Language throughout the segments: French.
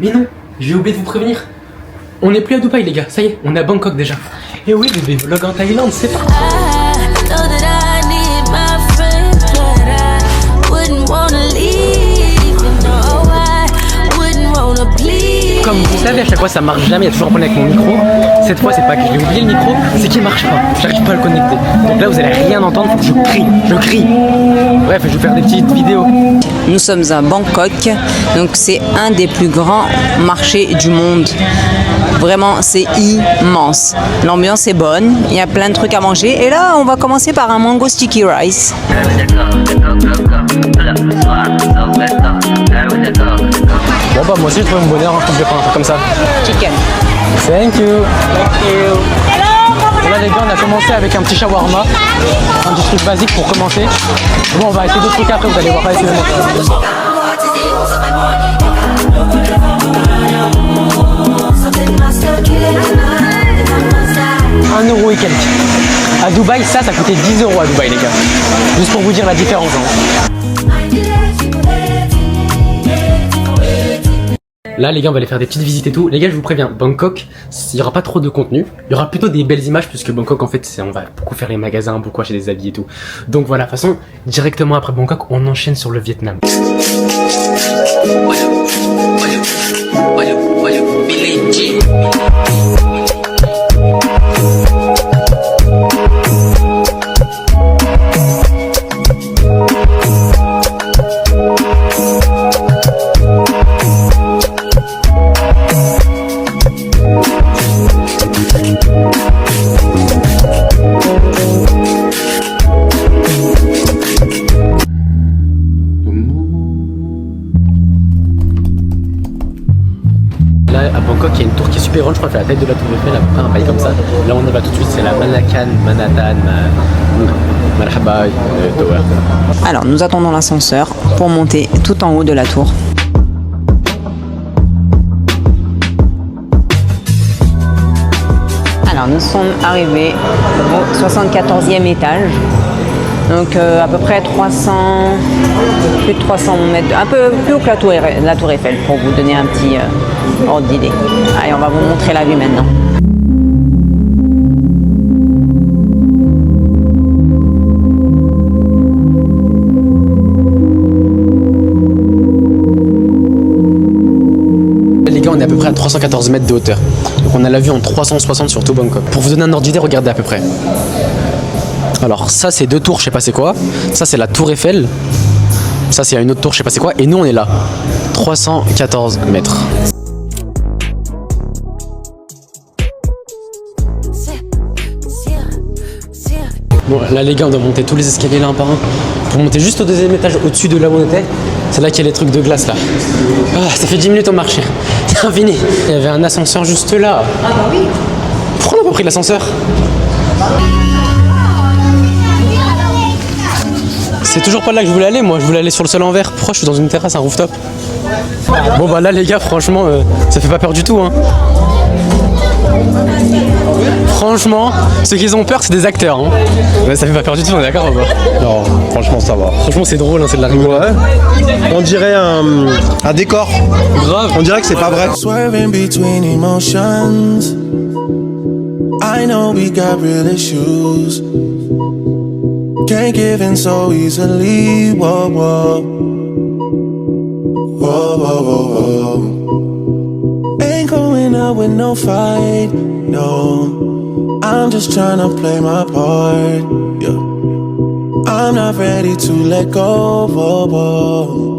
Mais non, j'ai oublié de vous prévenir. On n'est plus à Dubaï les gars, ça y est, on est à Bangkok déjà. Et oui bébé, vlog en Thaïlande, c'est parti. Comme vous savez, à chaque fois ça marche jamais, il y a toujours un problème avec mon micro. Cette fois, c'est pas que j'ai oublié le micro, c'est qu'il marche pas. J'arrive pas à le connecter. Donc là, vous allez rien entendre, faut que je crie. Bref, je vais faire des petites vidéos. Nous sommes à Bangkok, donc c'est un des plus grands marchés du monde. Vraiment, c'est immense. L'ambiance est bonne, il y a plein de trucs à manger. Et là, on va commencer par un mango sticky rice. Bon bah moi aussi je trouve mon bonheur, je vais prendre un truc comme ça. Chicken. Thank you. Là les gars, on a commencé avec un petit shawarma, un petit truc basique pour commencer. Bon, on va essayer d'autres trucs après, vous allez voir. Allez, suivez-moi. 1 € et quelques. À Dubaï, ça coûtait 10 € à Dubaï les gars. Juste pour vous dire la différence. Hein. Là les gars, on va aller faire des petites visites et tout. Les gars, je vous préviens, Bangkok, il n'y aura pas trop de contenu. Il y aura plutôt des belles images puisque Bangkok en fait, on va beaucoup faire les magasins, beaucoup acheter des habits et tout. Donc voilà, de toute façon, directement après Bangkok, on enchaîne sur le Vietnam. Là à Bangkok, il y a une tour qui est super grande, je crois que c'est la taille de la tour Eiffel, à peu près un paille comme ça. Là on y va tout de suite, c'est la Manhattan Marhaba Tower. Alors, nous attendons l'ascenseur pour monter tout en haut de la tour. Alors, nous sommes arrivés au 74e étage. Donc à peu près 300, plus de 300 mètres, un peu plus haut que la tour Eiffel pour vous donner un petit ordre d'idée. Allez, on va vous montrer la vue maintenant. Les gars, on est à peu près à 314 mètres de hauteur. Donc on a la vue en 360 sur tout Bangkok. Pour vous donner un ordre d'idée, regardez à peu près. Alors ça c'est 2 tours, je sais pas c'est quoi. Ça c'est la tour Eiffel. Ça c'est une autre tour, je sais pas c'est quoi. Et nous on est là, 314 mètres. Bon là les gars, on doit monter tous les escaliers là un par un. Pour monter juste au 2e étage au-dessus de là où on était. C'est là qu'il y a les trucs de glace là. Ah, ça fait 10 minutes on marche. C'est infini. Il y avait un ascenseur juste là. Ah bah oui. Pourquoi on n'a pas pris l'ascenseur? C'est toujours pas là que je voulais aller, moi je voulais aller sur le sol en verre. Pourquoi je suis dans une terrasse, un rooftop? Bon bah là les gars, franchement, ça fait pas peur du tout hein. Franchement, ceux qui ont peur c'est des acteurs hein. Ouais, ça fait pas peur du tout, on est d'accord ou pas? Non, franchement ça va. Franchement c'est drôle, hein, c'est de la rigolade. Ouais. On dirait un décor. Grave. On dirait que c'est pas vrai. Swerving between emotions. I know we got real issues. Can't give in so easily. Whoa, whoa. Whoa, whoa, whoa, whoa. Ain't going out with no fight. No, I'm just trying to play my part. Yeah. I'm not ready to let go. Whoa, whoa.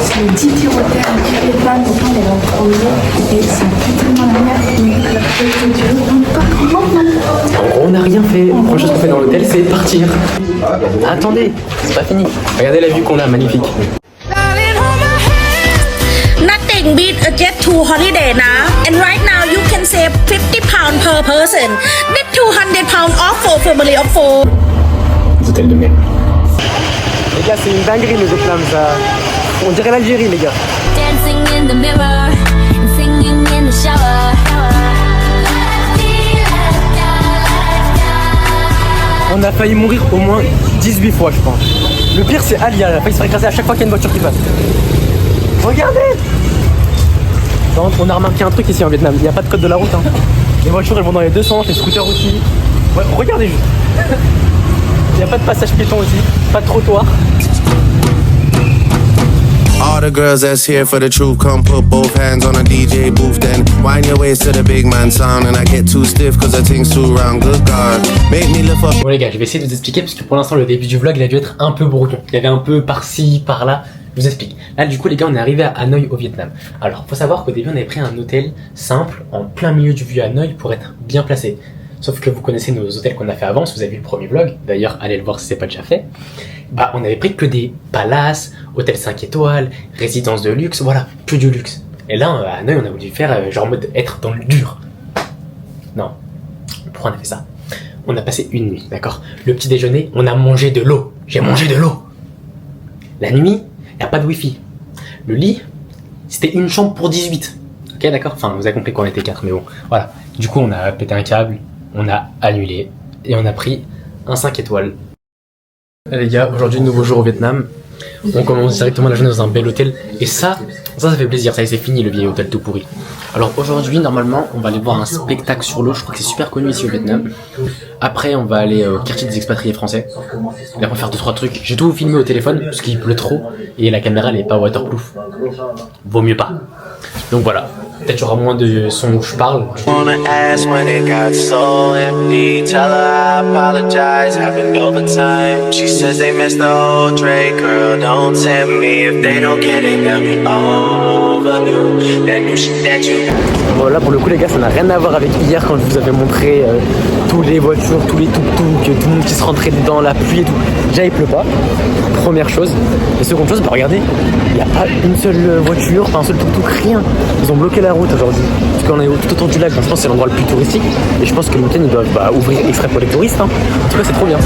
C'est le 10 pyrothermes qui épanent autant les lampes et c'est totalement la merde. Donc la fête du jour, on part maintenant. On n'a rien fait. La première chose qu'on fait dans l'hôtel c'est partir. Attendez, c'est pas fini. Regardez la vue qu'on a, magnifique. Nothing beat a jet to holiday now. And right now you can save £50 per person. Get £200 off for family of 4. Les hôtels de mai. Les gars, c'est une dinguerie le Vietnam, ça. On dirait l'Algérie, les gars. Dancing in the mirror, and singing in the shower. On a failli mourir au moins 18 fois, je pense. Le pire, c'est Alia, elle a failli se faire écraser à chaque fois qu'il y a une voiture qui passe. Regardez! On a remarqué un truc ici en Vietnam, il n'y a pas de code de la route. Hein. Les voitures elles vont dans les deux sens, les scooters aussi. Ouais, regardez juste. Il n'y a pas de passage piéton aussi, pas de trottoir. All the girls that's here for the truth, come put both hands on a DJ booth, then wind your waist to the big man sound, and I get too stiff cause the thing's too round. Good God, make me lift up. Bon les gars, je vais essayer de vous expliquer parce que pour l'instant le début du vlog il a dû être un peu brouillon. Il y avait un peu par-ci, par-là. Je vous explique. Là du coup les gars on est arrivé à Hanoï au Vietnam. Alors faut savoir qu'au début on avait pris un hôtel simple en plein milieu du vieux Hanoï pour être bien placé. Sauf que vous connaissez nos hôtels qu'on a fait avant, si vous avez vu le premier vlog, d'ailleurs allez le voir si c'est pas déjà fait. Bah on avait pris que des palaces, hôtels 5 étoiles, résidences de luxe, voilà, que du luxe. Et là à Hanoï on a voulu faire genre en mode être dans le dur. Non. Pourquoi on a fait ça? On a passé une nuit, d'accord? Le petit déjeuner, on a mangé de l'eau. J'ai mangé de l'eau. La nuit, il n'y a pas de wifi. Le lit, c'était une chambre pour 18. Ok, d'accord? Enfin, vous avez compris qu'on était 4, mais bon, voilà. Du coup, on a pété un câble, on a annulé, et on a pris un 5 étoiles. Les gars, aujourd'hui, nouveau jour au Vietnam. On commence directement la journée dans un bel hôtel, et ça fait plaisir, ça y est, c'est fini le vieil hôtel tout pourri. Alors aujourd'hui, normalement, on va aller voir un spectacle sur l'eau, je crois que c'est super connu ici au Vietnam. Après, on va aller au quartier des expatriés français. Et après, faire 2-3 trucs. J'ai tout filmé au téléphone, parce qu'il pleut trop, et la caméra, elle est pas waterproof. Vaut mieux pas. Donc voilà. Peut-être qu'il y aura moins de son où je parle. Wanna ask when it got so empty. Tell her I apologize, happened over time. She says they missed the whole Drake, girl. Don't tempt me if they don't get it. Got me over you. That new shit that you got. Bon là pour le coup les gars ça n'a rien à voir avec hier quand je vous avais montré tous les voitures, tous les tuk-tuk, tout le monde qui se rentrait dedans, la pluie et tout. Déjà il pleut pas, première chose. Et seconde chose, bah regardez, il n'y a pas une seule voiture, pas un seul tuk-tuk, rien. Ils ont bloqué la route aujourd'hui. Parce qu'on est tout autour du lac, donc je pense que c'est l'endroit le plus touristique. Et je pense que le week-end ils doivent ouvrir exprès pour les touristes. Hein. En tout cas c'est trop bien.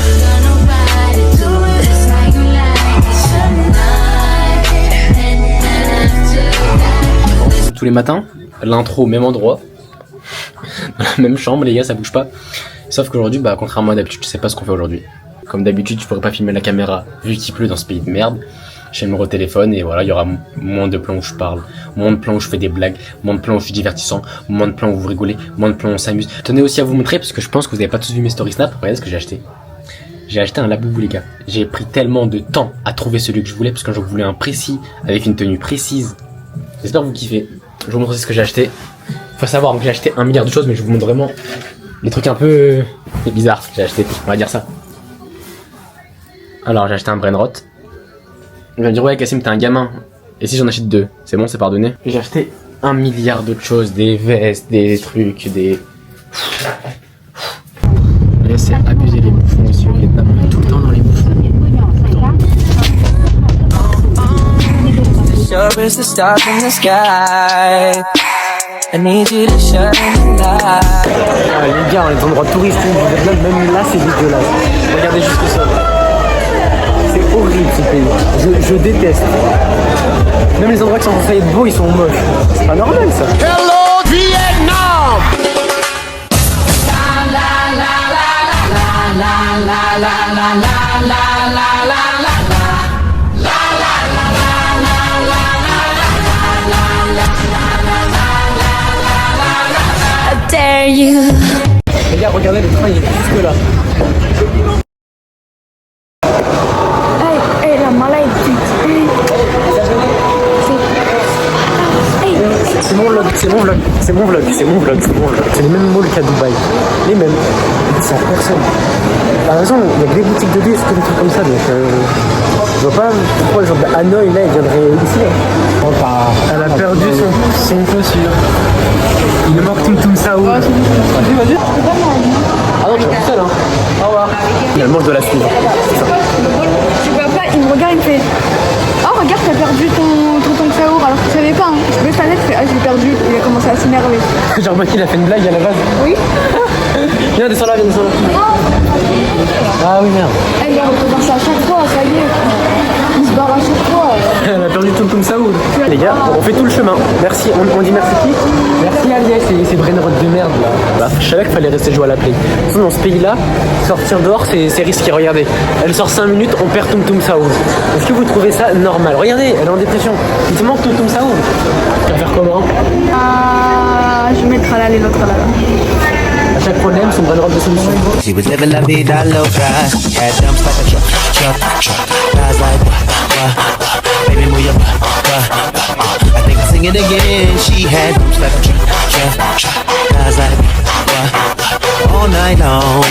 Tous les matins, l'intro au même endroit, dans la même chambre, les gars, ça bouge pas. Sauf qu'aujourd'hui, bah, contrairement à d'habitude, je sais pas ce qu'on fait aujourd'hui. Comme d'habitude, je pourrais pas filmer la caméra vu qu'il pleut dans ce pays de merde. J'ai le numéro de téléphone et voilà, il y aura moins de plans où je parle, moins de plans où je fais des blagues, moins de plans où je suis divertissant, moins de plans où vous rigolez, moins de plans où on s'amuse. Tenez aussi à vous montrer parce que je pense que vous avez pas tous vu mes story snap. Regardez ce que j'ai acheté. J'ai acheté un Labubu les gars. J'ai pris tellement de temps à trouver celui que je voulais parce que je voulais un précis avec une tenue précise. J'espère que vous kiffez. Je vous montre aussi ce que j'ai acheté. Faut savoir que j'ai acheté 1 milliard de choses, mais je vous montre vraiment les trucs un peu bizarres que j'ai acheté. On va dire ça. Alors j'ai acheté un Brainrot. Il va me dire ouais Cassim t'es un gamin. Et si j'en achète 2, c'est bon, c'est pardonné. J'ai acheté 1 milliard d'autres choses, des vestes, des trucs, des. Et c'est abusé les bouffons ici au Vietnam. On est tout le temps dans les bouffons. Sure is the stars in the sky. I need you to shine the light. Les gars, on est dans l'endroit touristique du Vietnam, même là c'est dégueulasse. Regardez juste ça. C'est horrible ce pays. Je déteste. Même les endroits qui sont censés être beaux, ils sont moches. C'est pas normal ça. Hello Vietnam! Dare you. Les gars, regardez, le train il est jusque là. Hey, la malade. C'est mon vlog, c'est mon vlog, c'est mon vlog, c'est mon vlog, c'est mon vlog. C'est les mêmes malls qu'à Dubaï. Les mêmes. C'est en personne. Par exemple, il y a que des boutiques de luxe, que des trucs comme ça, donc je vois pas pourquoi les gens de Hanoï là ils viendraient ici. Elle a perdu son chaussure. Il me manque Tum Tum Sao. Vas-y. Ah non, je suis tout seul hein. Au revoir. Il mange de la suivre. C'est ça. Tu vois pas, il me regarde, il me fait oh regarde t'as perdu ton saour alors que tu savais pas hein. Je baisse la tête, il fait ah je l'ai perdu, il a commencé à s'énerver. Genre il a fait une blague à la base. Oui. Viens descends là, viens descends là. Ah oui merde. Elle va recommencer à chaque fois, ça y est. Il se barre à chaque fois. Elle a perdu Tum Tum Sao. Les gars, on fait tout le chemin. Merci, on dit merci qui? Merci ces brainrots de merde là. Bah, je savais qu'il fallait rester jouer à la play. Dans ce pays-là, sortir dehors, c'est risqué. Regardez, elle sort 5 minutes, on perd Tum Tum Saoud. Est-ce que vous trouvez ça normal? Regardez, elle est en dépression. Il te manque Tum Tum Saoud. Tu vas faire comment? Je vais mettre là les autres là. À chaque problème, son brainrot de solution. She was living la vida loca. Had dumps like a truck. Guys like, baby, move your butt. I think I'll sing it again. She had dumps like a truck. Guys like, all night long.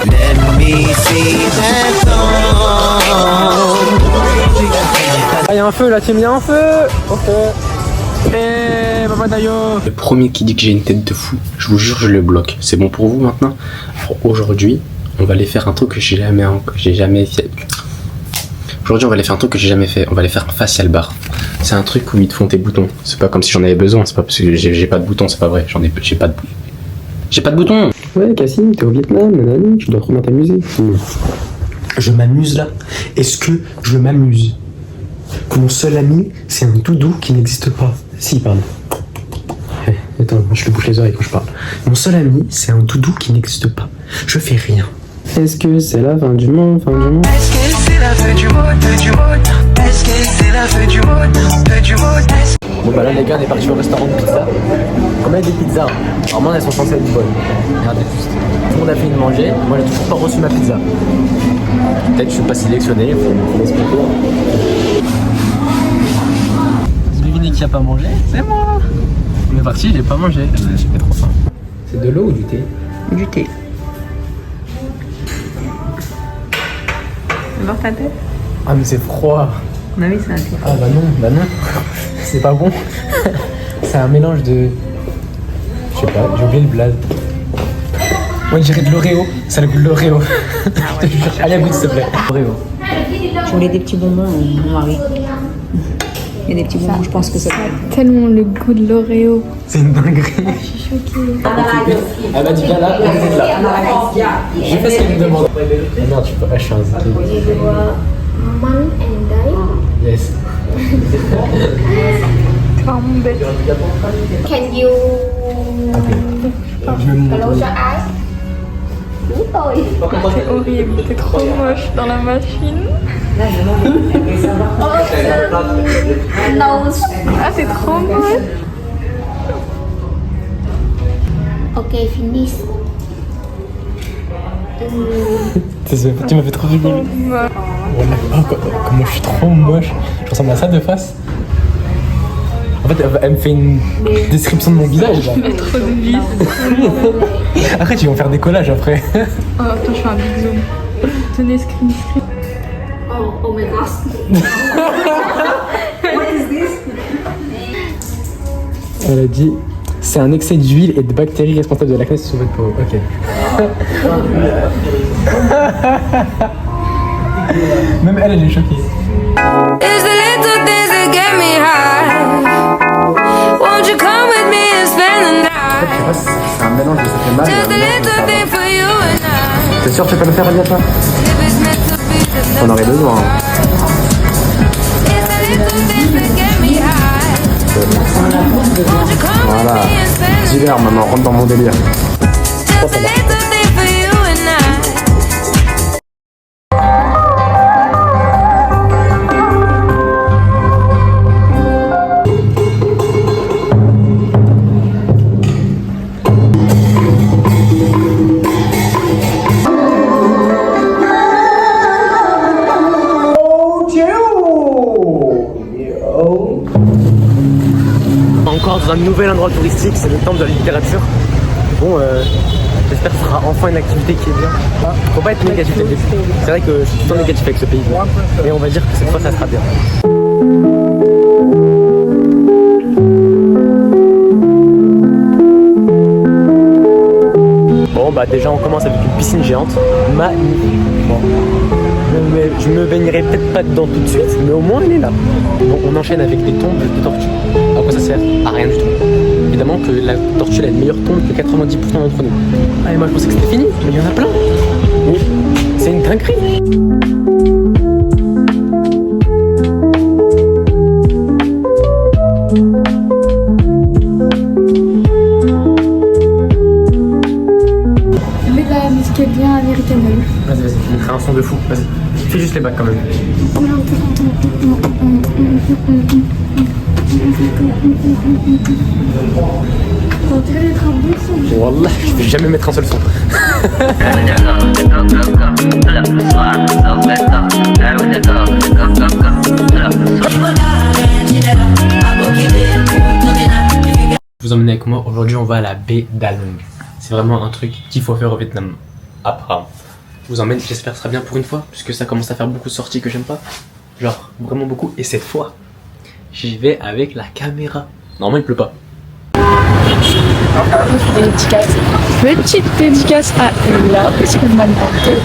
Let me see that song. Ah, y'a un feu là, Tim, y'a un feu. Ok. Eh, Baba Dayo. Le premier qui dit que j'ai une tête de fou, je vous jure, je le bloque. C'est bon pour vous maintenant? Alors aujourd'hui, on va aller faire un truc que j'ai jamais fait. Aujourd'hui, on va aller faire un truc que j'ai jamais fait. On va aller faire un facial bar. C'est un truc où ils te font tes boutons. C'est pas comme si j'en avais besoin. C'est pas parce que j'ai pas de boutons. C'est pas vrai. J'ai pas de boutons. Ouais, Cassim, t'es au Vietnam, nanani, tu dois trop bien t'amuser. Je m'amuse là. Est-ce que je m'amuse? Que mon seul ami, c'est un doudou qui n'existe pas. Si, pardon. Attends, je le bouche les oreilles quand je parle. Mon seul ami, c'est un doudou qui n'existe pas. Je fais rien. Est-ce que c'est la fin du monde, Est-ce que c'est la fin du monde, Est-ce que c'est la fin du monde, Bon bah là les gars, on est parti au restaurant de pizza. Combien des pizzas? Normalement elles sont censées être bonnes. Regardez juste. Tout le monde a fini de manger. Moi j'ai toujours pas reçu ma pizza. Peut-être je suis pas sélectionné, faut m'expliquer. Vous devinez qui a pas mangé? C'est moi. On est parti, j'ai pas mangé. J'ai fait trop faim. C'est de l'eau ou du thé? Du thé. Voir ta tête? Ah mais c'est froid. On a vu c'est un thé. Ah bah non. C'est pas bon. C'est un mélange de... Je sais pas, j'ai oublié le blaze. Moi je dirais de l'Oreo, ça a le goût de l'Oreo. Allez, goûte s'il te plaît. Oreo. Je voulais des petits bonbons, mon mari. Il y a des petits bonbons, je pense que ça va. Tellement le goût de l'Oreo. C'est une dinguerie. Je suis choquée. Elle m'a dit viens là, on est là. J'ai fait ce qu'elle me demande. Oh merde, tu peux pas, je suis un ziki. Yes. C'est vraiment bête. Can you Je me montre. close your eyes? C'est horrible, t'es trop moche dans la machine. Nose. Ah, c'est trop moche. Okay, finish. Tu m'as fait trop rigoler. Oh, comment je suis trop moche. Je ressemble à ça de face. En fait, elle me fait une description de mon visage là. Trop de vis. Après, tu vas en faire des collages après. Oh, attends, je fais un big zoom. Tenez, screen. Oh my gosh. Elle a dit c'est un excès d'huile et de bactéries responsables de l'acné sur votre peau. Ok. Même elle est choquée. It's the little things that get me high. Won't you come with me and spend the night? C'est un mélange de ça fait mal. Just a little thing for you and I. T'es sûr que tu peux le faire, Aliata? If it's meant to be, then On aurait besoin. It's the little things that get me high. Won't you come Voilà. with me and spend the Divers, maman, rentre dans mon délire. Just a little thing for you and I. Encore dans un nouvel endroit touristique, c'est le temple de la littérature. Bon, j'espère que ce sera enfin une activité qui est bien. Faut pas être négatif au début. C'est vrai que je suis tout le temps négatif avec ce pays. Mais on va dire que cette fois ça sera bien. Bon bah déjà on commence avec une piscine géante. Magnifique. Bon. Je me baignerai peut-être pas dedans tout de suite, mais au moins elle est là. Donc on enchaîne avec des tombes de tortues. À quoi ça sert? À rien du tout. Évidemment que la tortue elle a une meilleure tombe que 90% d'entre nous. Ah et moi je pensais que c'était fini, mais il y en a plein. Oui, c'est une dinguerie. Vas-y, fais juste les bacs quand même. On dirait d'être un bon son. Wallah, je vais jamais mettre un seul son. Je vous emmène avec moi. Aujourd'hui, on va à la baie d'Along. C'est vraiment un truc qu'il faut faire au Vietnam. Apparemment. Je vous emmène, j'espère que ce sera bien pour une fois, puisque ça commence à faire beaucoup de sorties que j'aime pas. Genre, vraiment beaucoup. Et cette fois, j'y vais avec la caméra. Normalement, il pleut pas. Petite dédicace à Ella, parce qu'elle m'a demandé.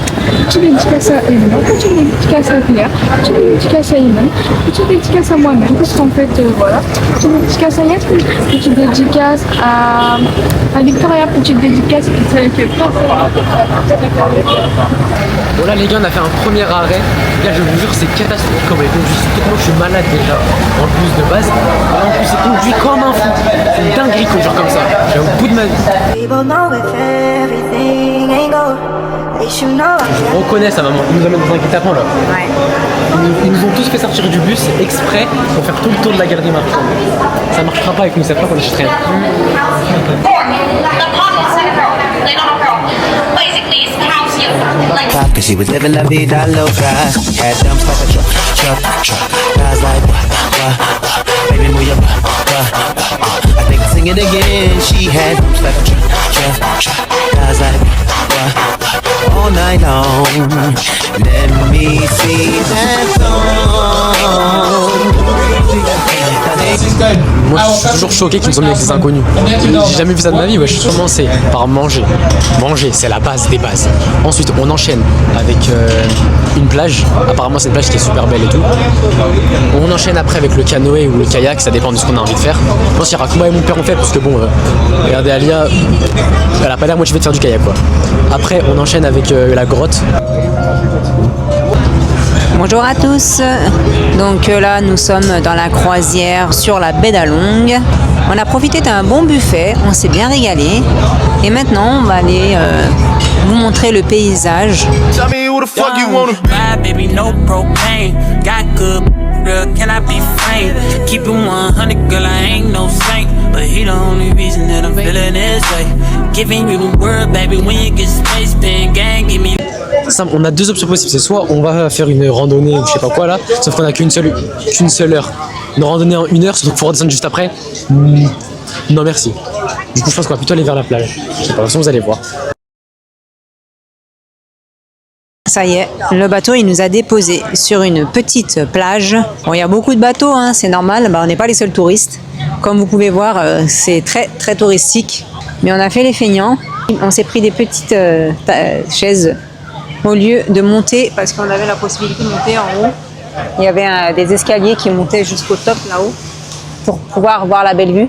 Petite dédicace à Ella, petite dédicace à Claire, petite dédicace à Iman, petite dédicace à moi-même, parce qu'en fait, voilà. Petite dédicace à Yasmine, petite dédicace à Victoria, petite dédicace à celle qui est pas. Bon là les gars, on a fait un premier arrêt. Là je vous jure c'est catastrophique comme elle conduit. Surtout que moi je suis malade déjà en plus de base. Et en plus c'est conduit comme un fou. C'est une dinguerie qu'on genre comme ça. J'ai au bout de ma vie. Je reconnais sa maman. Ils nous amènent dans un guet-apens là. Ouais. Ils nous ont tous fait sortir du bus exprès pour faire tout le tour de la galerie marchande. Ça marchera pas avec nous, c'est pas qu'on achète rien. Cause she was living la vida loca. Had dumps like a truck. Guys like, baby, move your I think I'll sing it again. She had dumps like a truck. Guys like, all night long. Let me see that song. Moi je suis toujours choqué qu'ils nous emmènent avec des inconnus. J'ai jamais vu ça de ma vie, ouais. Je suis commencé par manger. Manger, c'est la base des bases. Ensuite on enchaîne avec une plage. Apparemment c'est une plage qui est super belle et tout. On enchaîne après avec le canoë ou le kayak, ça dépend de ce qu'on a envie de faire. Moi si Rakuma et mon père ont fait, parce que bon, regardez Alia, elle a pas l'air motivée de faire du kayak quoi. Après on enchaîne avec la grotte. Bonjour à tous. Donc là, nous sommes dans la croisière sur la baie d'Along. On a profité d'un bon buffet, on s'est bien régalé. Et maintenant, on va aller vous montrer le paysage. Simple, on a deux options possibles, c'est soit on va faire une randonnée ou je sais pas quoi là, sauf qu'on a qu'une seule heure. Une randonnée en 1 heure, sauf qu'il faut redescendre juste après. Non merci. Du coup je pense qu'on va plutôt aller vers la plage. Je sais pas, de toute façon vous allez voir. Ça y est, le bateau il nous a déposé sur une petite plage. Bon, il y a beaucoup de bateaux, hein, c'est normal, on n'est pas les seuls touristes. Comme vous pouvez voir, c'est très très touristique. Mais on a fait les feignants. On s'est pris des petites chaises au lieu de monter, parce qu'on avait la possibilité de monter en haut. Il y avait des escaliers qui montaient jusqu'au top là-haut pour pouvoir voir la belle vue.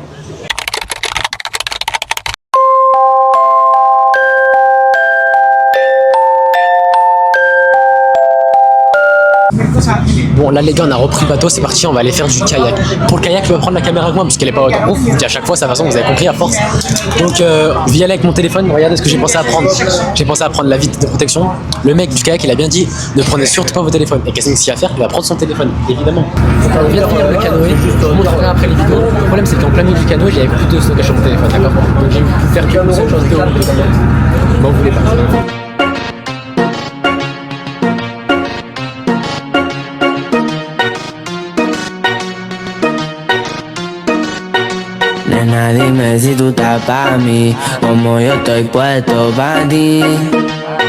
Bon là les gars on a repris le bateau, c'est parti, on va aller faire du kayak. Pour le kayak je vais prendre la caméra avec moi parce qu'elle est pas ouf, je vous dis à chaque fois, de toute façon vous avez compris à force. Donc je vais y aller avec mon téléphone, regardez ce que j'ai pensé à prendre. J'ai pensé à prendre la vitre de protection. Le mec du kayak il a bien dit ne prenez surtout pas vos téléphones. Et qu'est-ce qu'il y a à faire? Il va prendre son téléphone, évidemment. Donc on vient de finir le canoë, je vous montrerai après les vidéos. Le problème c'est qu'en plein milieu du canoë j'avais plus de stockage sur mon téléphone, d'accord? Donc j'ai pu faire quelque chose de vidéo. Bon vous voulez pas. Nena, dime si tú estás pa' mí, como yo estoy puesto pa' ti.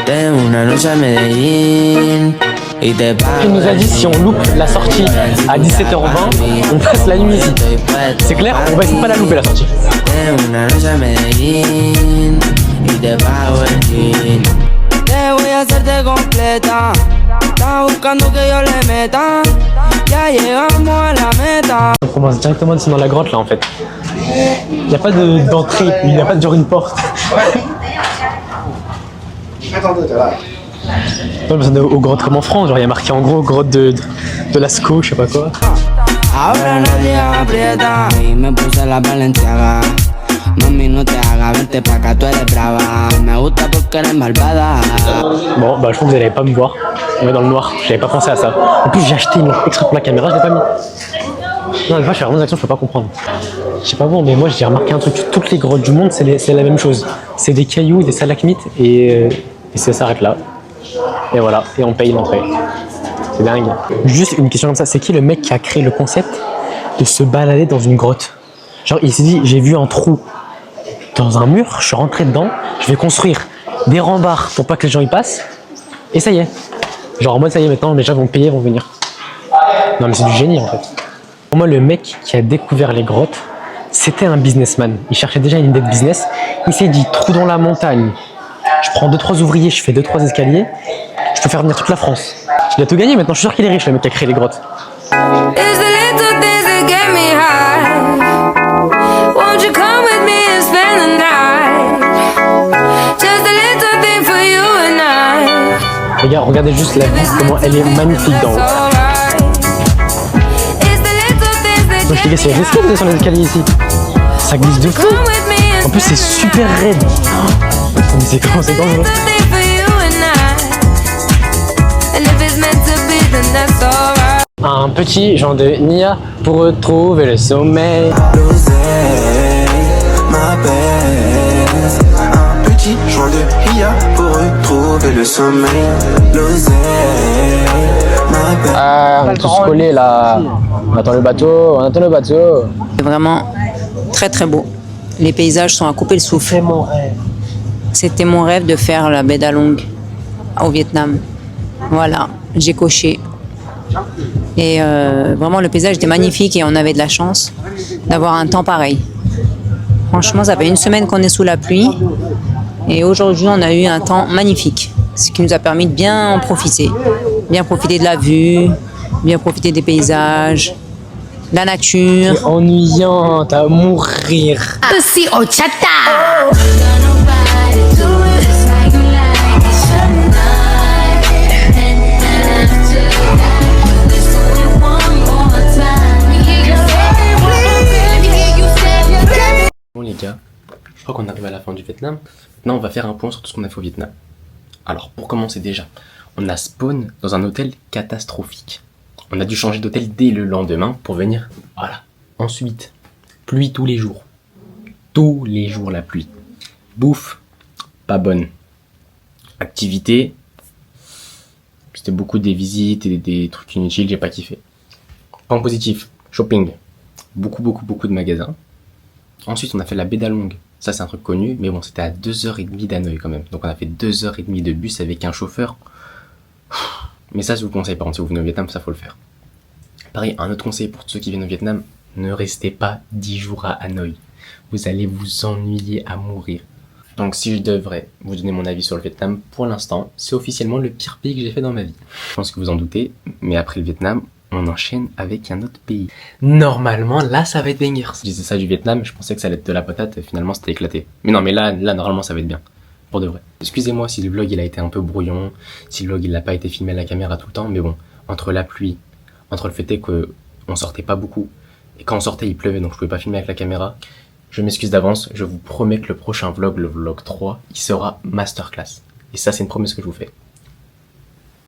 Tengo una noche a Medellín y te pago. Il nous a dit si on loupe la sortie à 17h20, on passe la nuit ici. C'est clair, on va essayer de pas la louper la sortie. Tengo una noche a Medellín y te pago el jean. Te voy a hacerte completa. Estás buscando que yo le meta. Ya llegamos a la meta. On commence directement dans la grotte là en fait. Il n'y a pas d'entrée, il n'y a pas de genre une porte. Non, mais c'est aux grottes comme en France, genre il y a marqué en gros grotte de Lascaux, je sais pas quoi. Ahora nadie aprieta y me puse la Balenciaga. No mami, no te hagas, vente pa' acá, tú eres brava. Me gusta porque eres malvada. Bon, bah je trouve que vous n'allez pas me voir. On est dans le noir, j'avais pas pensé à ça. En plus, j'ai acheté une lampe extra pour la caméra, je l'ai pas mis. Non, des fois, je fais vraiment des actions, je peux pas comprendre. Je sais pas bon, mais moi j'ai remarqué un truc. Toutes les grottes du monde, c'est la même chose. C'est des cailloux, des stalagmites et ça s'arrête là. Et voilà, et on paye l'entrée. C'est dingue. Juste une question comme ça, c'est qui le mec qui a créé le concept de se balader dans une grotte? Genre, il s'est dit, j'ai vu un trou dans un mur, je suis rentré dedans, je vais construire des rembarres pour pas que les gens y passent. Et ça y est. Genre en mode, ça y est, maintenant les gens vont payer, vont venir. Non mais c'est du génie en fait. Pour moi, le mec qui a découvert les grottes, c'était un businessman. Il cherchait déjà une idée de business. Il s'est dit, trou dans la montagne, je prends 2-3 ouvriers, je fais 2-3 escaliers, je peux faire venir toute la France. Il a tout gagné maintenant, je suis sûr qu'il est riche, le mec qui a créé les grottes. Les gars, regardez juste la vue, comment elle est magnifique d'en haut. Donc je te dis, c'est risqué de descendre les escaliers ici. Ça glisse de fou. En plus, c'est super raide. Mais c'est comment c'est dangereux. Un petit genre de Nia pour retrouver le sommeil. Un petit joint de Nia pour retrouver le sommeil. On est tous collés là. On attend le bateau, C'est vraiment très très beau. Les paysages sont à couper le souffle. C'est mon rêve. C'était mon rêve de faire la baie d'Along au Vietnam. Voilà, j'ai coché. Et vraiment, le paysage était magnifique et on avait de la chance d'avoir un temps pareil. Franchement, ça fait une semaine qu'on est sous la pluie. Et aujourd'hui, on a eu un temps magnifique. Ce qui nous a permis de bien en profiter. Bien profiter de la vue, bien profiter des paysages, de la nature. C'est ennuyant, à mourir. Si ochata. Bon les gars, je crois qu'on arrive à la fin du Vietnam. Maintenant on va faire un point sur tout ce qu'on a fait au Vietnam. Alors pour commencer déjà, on a spawn dans un hôtel catastrophique. On a dû changer d'hôtel dès le lendemain pour venir. Voilà. Ensuite, pluie tous les jours. Tous les jours la pluie. Bouffe, pas bonne. Activité, c'était beaucoup des visites et des trucs inutiles, j'ai pas kiffé. Point positif, shopping. Beaucoup de magasins. Ensuite, on a fait la baie d'Along. Ça, c'est un truc connu, mais bon, c'était à 2h30 d'Hanoï quand même. Donc, on a fait 2h30 de bus avec un chauffeur. Mais ça, je vous conseille, par contre, si vous venez au Vietnam, ça, faut le faire. Pareil, un autre conseil pour tous ceux qui viennent au Vietnam, ne restez pas 10 jours à Hanoï. Vous allez vous ennuyer à mourir. Donc, si je devrais vous donner mon avis sur le Vietnam, pour l'instant, c'est officiellement le pire pays que j'ai fait dans ma vie. Je pense que vous en doutez, mais après le Vietnam, on enchaîne avec un autre pays. Normalement, là, ça va être banger. Si je disais ça du Vietnam, je pensais que ça allait être de la patate, et finalement, c'était éclaté. Mais non, mais là, normalement, ça va être bien. Pour de vrai. Excusez-moi si le vlog, il a été un peu brouillon, si le vlog, il n'a pas été filmé à la caméra tout le temps, mais bon, entre la pluie, entre le fait qu'on sortait pas beaucoup, et quand on sortait, il pleuvait, donc je pouvais pas filmer avec la caméra, je m'excuse d'avance, je vous promets que le prochain vlog, le vlog 3, il sera masterclass. Et ça, c'est une promesse que je vous fais.